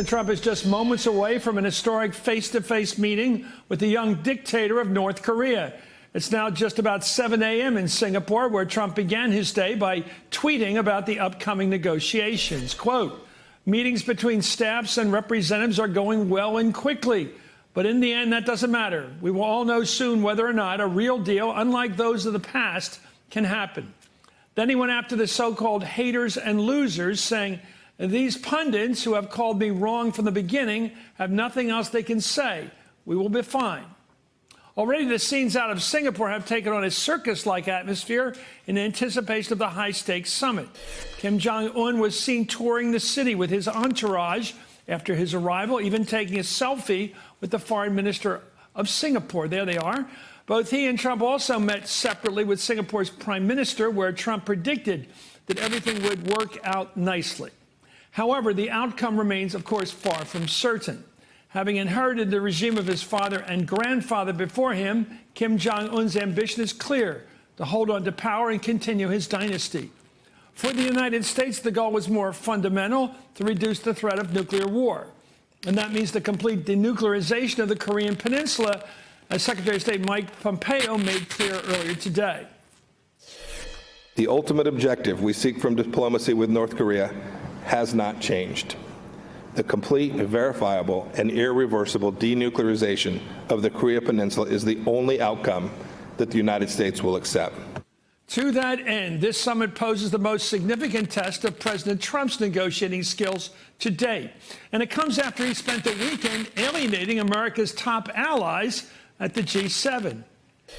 Trump is just moments away from an historic face-to-face meeting with the young dictator of North Korea. It's now just about 7 a.m. in Singapore, where Trump began his day by tweeting about the upcoming negotiations. Quote, meetings between staffs and representatives are going well and quickly. But in the end, that doesn't matter. We will all know soon whether or not a real deal, unlike those of the past, can happen. Then he went after the so-called haters and losers, saying, these pundits who have called me wrong from the beginning have nothing else they can say. We will be fine. Already the scenes out of Singapore have taken on a circus-like atmosphere in anticipation of the high-stakes summit. Kim Jong-un was seen touring the city with his entourage after his arrival, even taking a selfie with the foreign minister of Singapore. There they are. Both he and Trump also met separately with Singapore's prime minister, where Trump predicted that everything would work out nicely. However, the outcome remains, of course, far from certain. Having inherited the regime of his father and grandfather before him, Kim Jong-un's ambition is clear: to hold on to power and continue his dynasty. For the United States, the goal was more fundamental: to reduce the threat of nuclear war. And that means the complete denuclearization of the Korean Peninsula, as Secretary of State Mike Pompeo made clear earlier today. The ultimate objective we seek from diplomacy with North Korea has not changed. The complete, verifiable, and irreversible denuclearization of the Korea Peninsula is the only outcome that the United States will accept. To that end, this summit poses the most significant test of President Trump's negotiating skills to date. And it comes after he spent the weekend alienating America's top allies at the G7.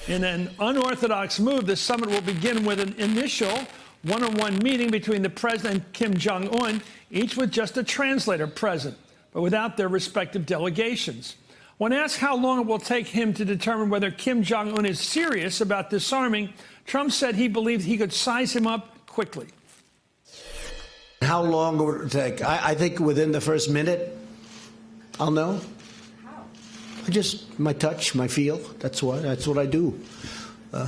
In an unorthodox move, the summit will begin with an initial one-on-one meeting between the president and Kim Jong-un, each with just a translator present, but without their respective delegations. When asked how long it will take him to determine whether Kim Jong-un is serious about disarming, Trump said he believed he could size him up quickly. How long will it take? I think within the first minute, I'll know. How? Just my touch, my feel. That's what I do.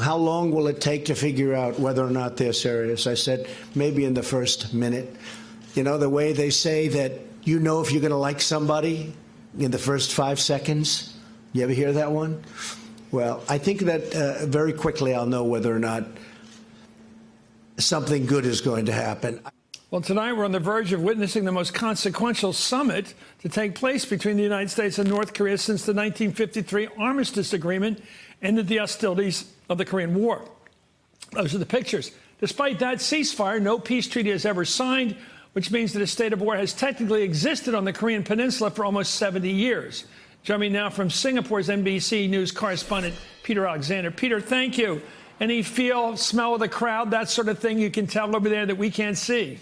How long will it take to figure out whether or not they're serious? I said maybe in the first minute. You know, the way they say that you know if you're going to like somebody in the first 5 seconds. You ever hear that one? Well, I think that very quickly I'll know whether or not something good is going to happen. Well, tonight we're on the verge of witnessing the most consequential summit to take place between the United States and North Korea since the 1953 Armistice Agreement ended the hostilities of the Korean War. Those are the pictures. Despite that ceasefire, no peace treaty has ever signed, which means that a state of war has technically existed on the Korean Peninsula for almost 70 years. Joining me now from Singapore's NBC News correspondent, Peter Alexander. Peter, thank you. Any feel, smell of the crowd, that sort of thing you can tell over there that we can't see?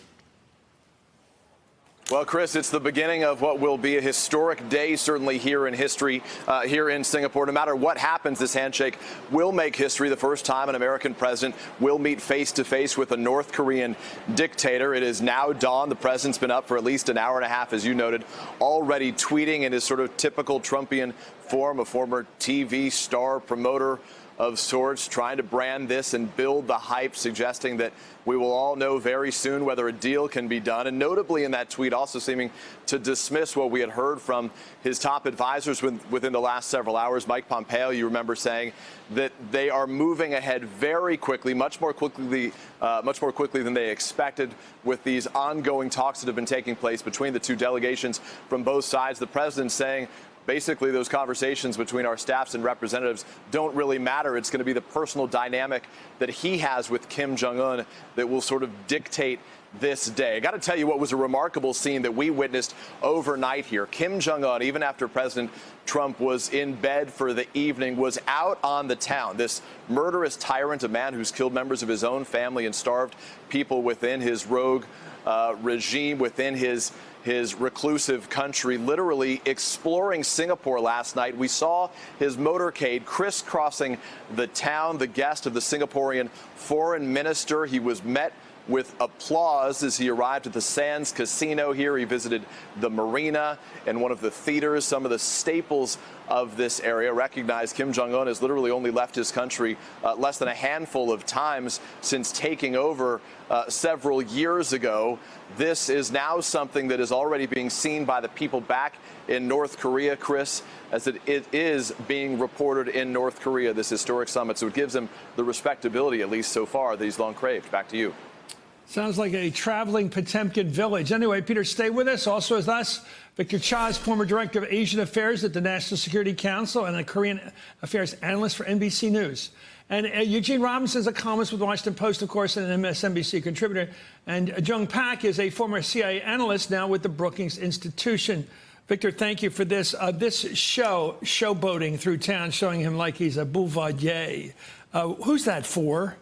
Well, Chris, it's the beginning of what will be a historic day, certainly here in history, here in Singapore. No matter what happens, this handshake will make history. The first time an American president will meet face-to-face with a North Korean dictator. It is now dawn. The president's been up for at least an hour and a half, as you noted, already tweeting in his sort of typical Trumpian form, a former TV star promoter of sorts, trying to brand this and build the hype, suggesting that we will all know very soon whether a deal can be done. And notably in that tweet, also seeming to dismiss what we had heard from his top advisors within the last several hours. Mike Pompeo, you remember, saying that they are moving ahead very quickly, much more quickly than they expected, with these ongoing talks that have been taking place between the two delegations from both sides. The president saying, basically, those conversations between our staffs and representatives don't really matter. It's going to be the personal dynamic that he has with Kim Jong-un that will sort of dictate this day. I got to tell you what was a remarkable scene that we witnessed overnight here. Kim Jong-un, even after President Trump was in bed for the evening, was out on the town. This murderous tyrant, a man who's killed members of his own family and starved people within his rogue regime, within his reclusive country, literally exploring Singapore last night. We saw his motorcade crisscrossing the town, the guest of the Singaporean foreign minister. He was met with applause as he arrived at the Sands Casino here. He visited the marina and one of the theaters. Some of the staples of this area recognize Kim Jong-un has literally only left his country less than a handful of times since taking over several years ago. This is now something that is already being seen by the people back in North Korea, Chris, as it is being reported in North Korea, this historic summit. So it gives him the respectability, at least so far, that he's long craved. Back to you. Sounds like a traveling Potemkin village. Anyway, Peter, stay with us. Also with us, Victor Cha is former director of Asian Affairs at the National Security Council and a Korean Affairs analyst for NBC News. And Eugene Robinson is a columnist with the Washington Post, of course, and an MSNBC contributor. And Jung Pak is a former CIA analyst now with the Brookings Institution. Victor, thank you for this. This showboating through town, showing him like he's a boulevardier. Who's that for?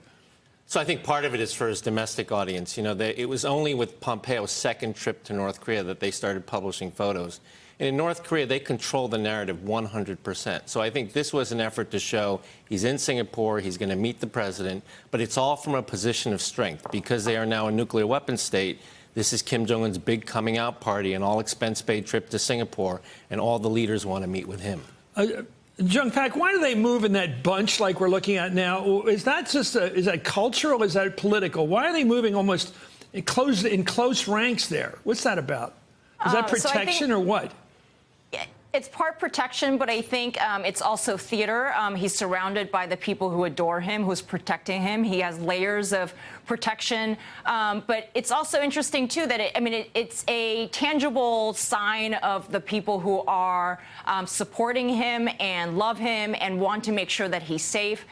So I think part of it is for his domestic audience. You know, it was only with Pompeo's second trip to North Korea that they started publishing photos. And in North Korea, they control the narrative 100%. So I think this was an effort to show he's in Singapore, he's going to meet the president, but it's all from a position of strength. Because they are now a nuclear weapons state, this is Kim Jong-un's big coming out party, an all-expense-paid trip to Singapore, and all the leaders want to meet with him. Jung Pak, why do they move in that bunch like we're looking at now? Is that just is that cultural? Is that political? Why are they moving almost in close ranks there? What's that about? Is that protection or what? It's part protection, but I think it's also theater. He's surrounded by the people who adore him, who's protecting him. He has layers of protection. But it's also interesting, too, that it's a tangible sign of the people who are supporting him and love him and want to make sure that he's safe.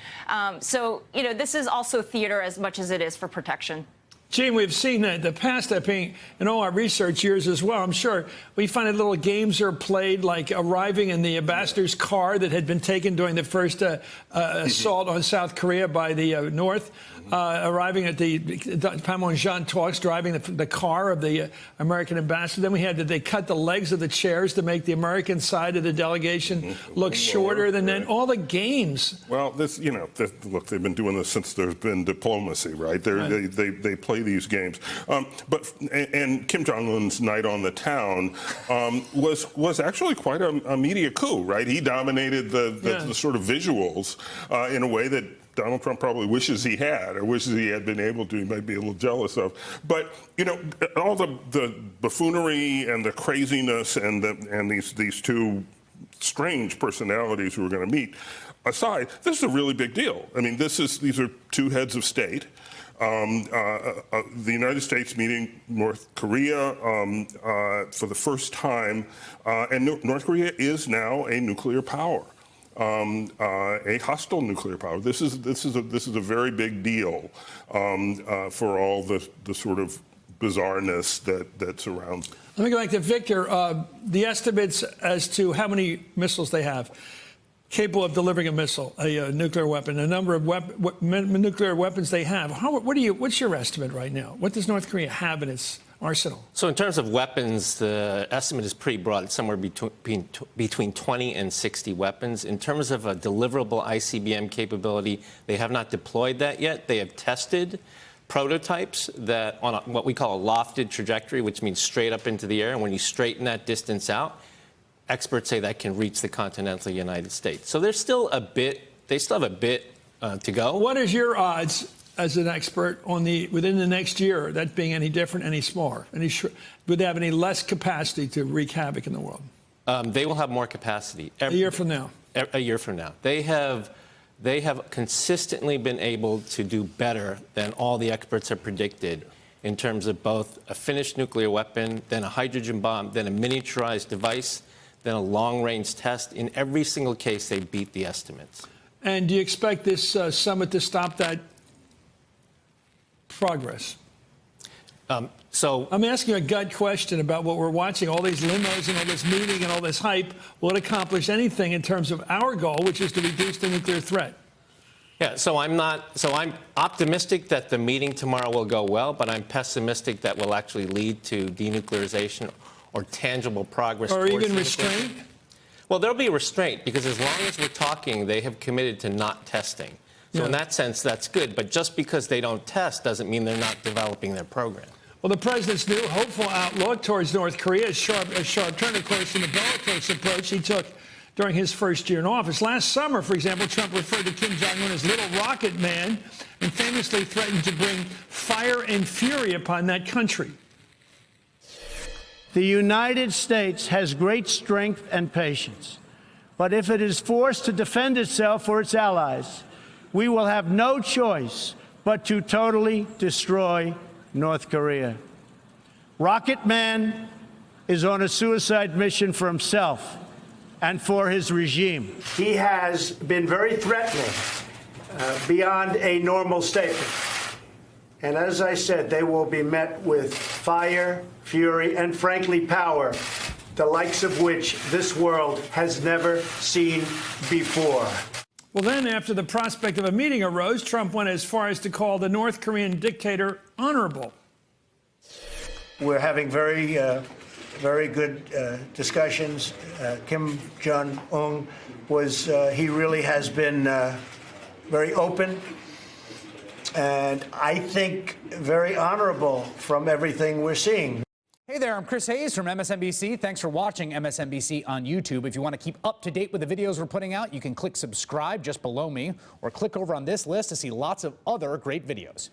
So, you know, this is also theater as much as it is for protection. Gene, we've seen the past being in all our research years as well. I'm sure we find that little games are played, like arriving in the ambassador's car that had been taken during the first assault on South Korea by the North, arriving at the Panmunjom talks, driving the car of the American ambassador. Then we had they cut the legs of the chairs to make the American side of the delegation look shorter than then. All the games. Well, look, they've been doing this since there's been diplomacy, right? They play these games. But Kim Jong-un's night on the town was actually quite a media coup, right? He dominated the sort of visuals in a way that Donald Trump probably wishes he had, or wishes he had been able to. He might be a little jealous of. But, you know, all the buffoonery and the craziness and these two strange personalities who are going to meet aside, this is a really big deal. I mean, these are two heads of state. The United States meeting North Korea for the first time, and North Korea is now a nuclear power, a hostile nuclear power. This is a very big deal for all the sort of bizarreness that surrounds it. Let me go back to Victor. The estimates as to how many missiles they have capable of delivering a missile, a nuclear weapon, a number of nuclear weapons they have. What's your estimate right now? What does North Korea have in its arsenal? So in terms of weapons, the estimate is pretty broad. It's somewhere between 20 and 60 weapons. In terms of a deliverable ICBM capability, they have not deployed that yet. They have tested prototypes that on what we call a lofted trajectory, which means straight up into the air. And when you straighten that distance out, experts say that can reach the continental United States. So they still have a bit to go. What is your odds as an expert on within the next year, that being any different, any smaller? Would they have any less capacity to wreak havoc in the world? They will have more capacity. A year from now? A year from now. They have consistently been able to do better than all the experts have predicted in terms of both a finished nuclear weapon, then a hydrogen bomb, then a miniaturized device, then a long-range test. In every single case, they beat the estimates. And do you expect this summit to stop that progress? So I'm asking you a gut question about what we're watching, all these limos and all this meeting and all this hype. Will it accomplish anything in terms of our goal, which is to reduce the nuclear threat? Yeah, so I'm optimistic that the meeting tomorrow will go well, but I'm pessimistic that will actually lead to denuclearization or tangible progress. Or even restraint? Well, there'll be restraint because as long as we're talking, they have committed to not testing. So in that sense, that's good. But just because they don't test doesn't mean they're not developing their program. Well, the president's new hopeful outlook towards North Korea is a sharp turn, of course, from the bellicose approach he took during his first year in office. Last summer, for example, Trump referred to Kim Jong-un as Little Rocket Man and famously threatened to bring fire and fury upon that country. The United States has great strength and patience, but if it is forced to defend itself or its allies, we will have no choice but to totally destroy North Korea. Rocket Man is on a suicide mission for himself and for his regime. He has been very threatening beyond a normal statement. And as I said, they will be met with fire, fury, and frankly, power, the likes of which this world has never seen before. Well, then, after the prospect of a meeting arose, Trump went as far as to call the North Korean dictator honorable. We're having very good discussions. Kim Jong-un he really has been very open and I think very honorable from everything we're seeing. Hey there, I'm Chris Hayes from MSNBC. Thanks for watching MSNBC on YouTube. If you want to keep up to date with the videos we're putting out, you can click subscribe just below me or click over on this list to see lots of other great videos.